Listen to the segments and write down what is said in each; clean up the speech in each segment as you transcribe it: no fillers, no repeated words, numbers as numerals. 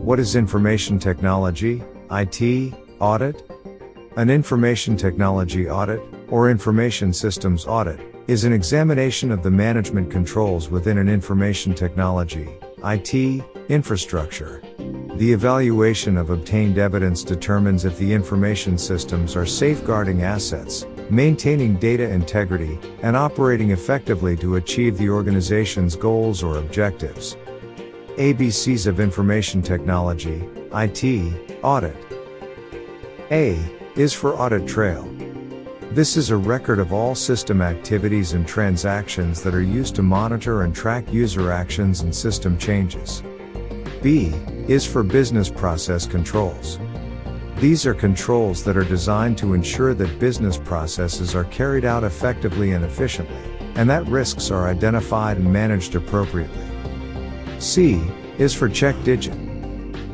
What is information technology, IT, audit? An information technology audit, or information systems audit, is an examination of the management controls within an information technology, IT, infrastructure. The evaluation of obtained evidence determines if the information systems are safeguarding assets, maintaining data integrity, and operating effectively to achieve the organization's goals or objectives. ABCs of information technology, IT, audit. A is for audit trail. This is a record of all system activities and transactions that are used to monitor and track user actions and system changes. B is for business process controls. These are controls that are designed to ensure that business processes are carried out effectively and efficiently, and that risks are identified and managed appropriately. C is for check digit.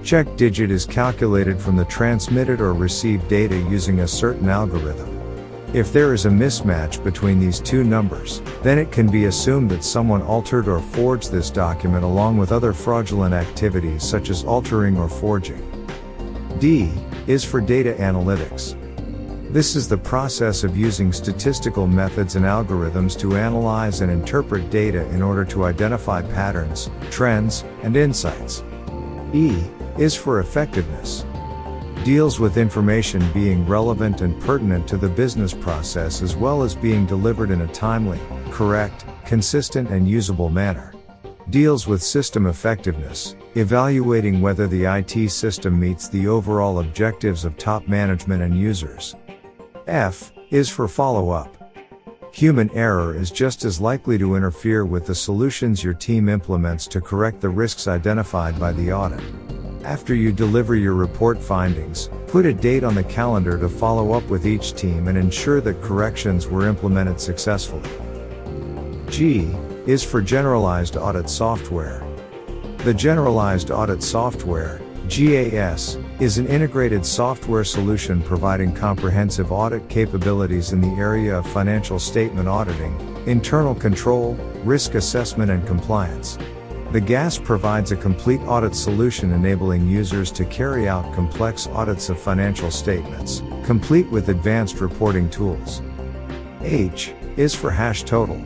Check digit is calculated from the transmitted or received data using a certain algorithm. If there is a mismatch between these two numbers, then it can be assumed that someone altered or forged this document along with other fraudulent activities such as altering or forging. D is for data analytics. This is the process of using statistical methods and algorithms to analyze and interpret data in order to identify patterns, trends, and insights. E is for effectiveness. Deals with information being relevant and pertinent to the business process as well as being delivered in a timely, correct, consistent and usable manner. Deals with system effectiveness, evaluating whether the IT system meets the overall objectives of top management and users. F is for follow-up. Human error is just as likely to interfere with the solutions your team implements to correct the risks identified by the audit. After you deliver your report findings, put a date on the calendar to follow up with each team and ensure that corrections were implemented successfully. G is for generalized audit software. The generalized audit software, GAS, is an integrated software solution providing comprehensive audit capabilities in the area of financial statement auditing, internal control, risk assessment and compliance. The GAS provides a complete audit solution enabling users to carry out complex audits of financial statements, complete with advanced reporting tools. H is for hash total.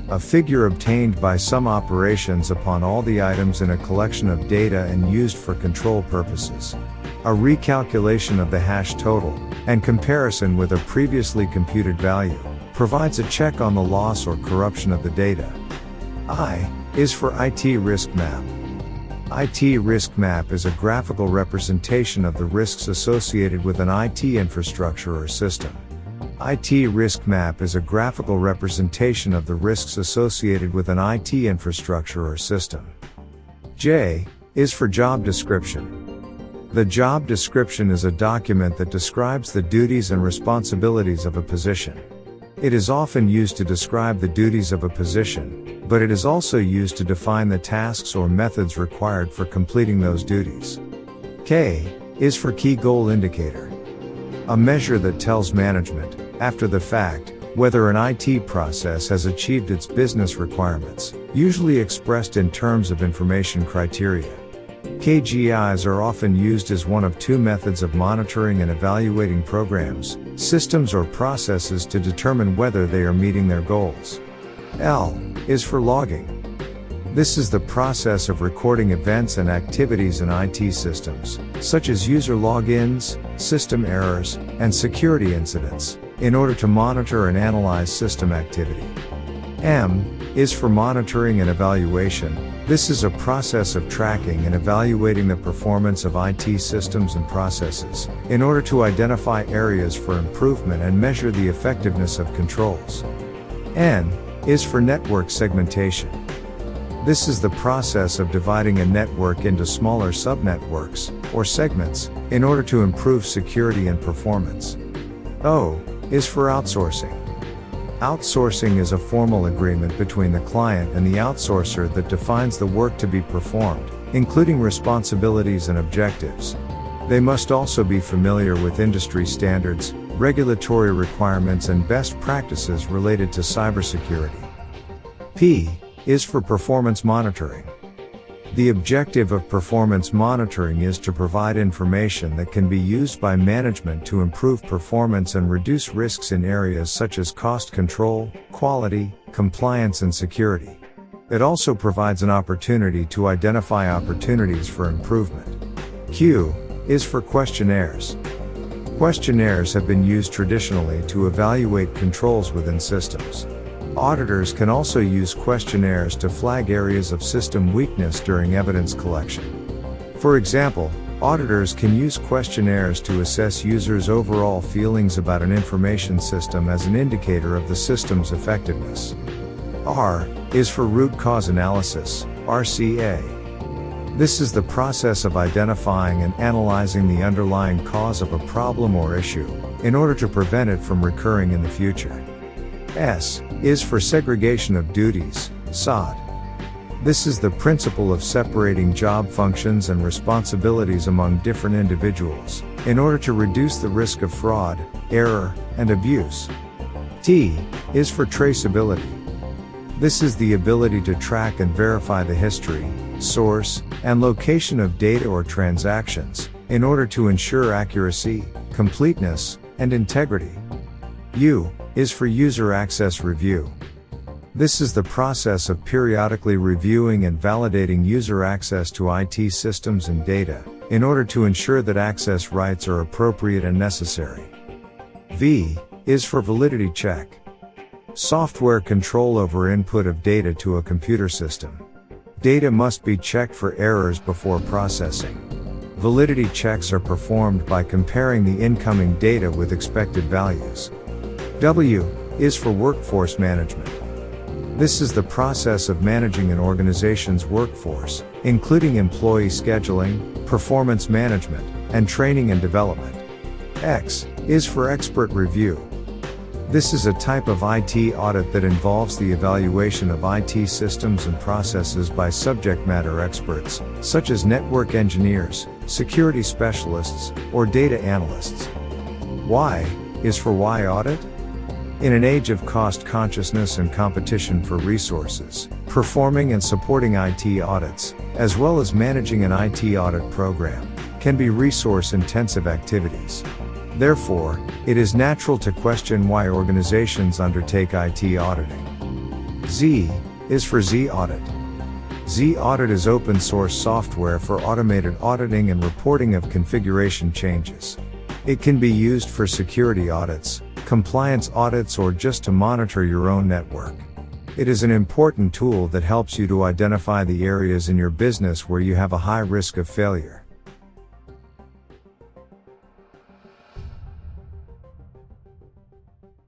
A figure obtained by some operations upon all the items in a collection of data and used for control purposes. A recalculation of the hash total, and comparison with a previously computed value, provides a check on the loss or corruption of the data. I is for IT risk map. IT risk map is a graphical representation of the risks associated with an IT infrastructure or system. IT risk map is a graphical representation of the risks associated with an IT infrastructure or system. J is for job description. The job description is a document that describes the duties and responsibilities of a position. It is often used to describe the duties of a position, but it is also used to define the tasks or methods required for completing those duties. K is for key goal indicator. A measure that tells management, after the fact, whether an IT process has achieved its business requirements, usually expressed in terms of information criteria. KGIs are often used as one of two methods of monitoring and evaluating programs, systems or processes to determine whether they are meeting their goals. L is for logging. This is the process of recording events and activities in IT systems, such as user logins, system errors, and security incidents, in order to monitor and analyze system activity. M is for monitoring and evaluation. This is a process of tracking and evaluating the performance of IT systems and processes, in order to identify areas for improvement and measure the effectiveness of controls. N is for network segmentation. This is the process of dividing a network into smaller subnetworks, or segments, in order to improve security and performance. O is for outsourcing. Outsourcing is a formal agreement between the client and the outsourcer that defines the work to be performed, including responsibilities and objectives. They must also be familiar with industry standards, regulatory requirements and best practices related to cybersecurity. P is for performance monitoring. The objective of performance monitoring is to provide information that can be used by management to improve performance and reduce risks in areas such as cost control, quality, compliance and security. It also provides an opportunity to identify opportunities for improvement. Q is for questionnaires. Questionnaires have been used traditionally to evaluate controls within systems. Auditors can also use questionnaires to flag areas of system weakness during evidence collection. For example, auditors can use questionnaires to assess users' overall feelings about an information system as an indicator of the system's effectiveness. R is for root cause analysis, RCA. This is the process of identifying and analyzing the underlying cause of a problem or issue, in order to prevent it from recurring in the future. S is for segregation of duties, SOD. This is the principle of separating job functions and responsibilities among different individuals, in order to reduce the risk of fraud, error, and abuse. T is for traceability. This is the ability to track and verify the history, source, and location of data or transactions, in order to ensure accuracy, completeness, and integrity. U is for user access review. This is the process of periodically reviewing and validating user access to IT systems and data, in order to ensure that access rights are appropriate and necessary. V is for validity check. Software control over input of data to a computer system. Data must be checked for errors before processing. Validity checks are performed by comparing the incoming data with expected values. W is for workforce management. This is the process of managing an organization's workforce, including employee scheduling, performance management, and training and development. X is for expert review. This is a type of IT audit that involves the evaluation of IT systems and processes by subject matter experts, such as network engineers, security specialists, or data analysts. Y is for why audit? In an age of cost consciousness and competition for resources, performing and supporting IT audits, as well as managing an IT audit program, can be resource-intensive activities. Therefore, it is natural to question why organizations undertake IT auditing. Z is for Z Audit. Z Audit is open source software for automated auditing and reporting of configuration changes. It can be used for security audits, compliance audits, or just to monitor your own network. It is an important tool that helps you to identify the areas in your business where you have a high risk of failure.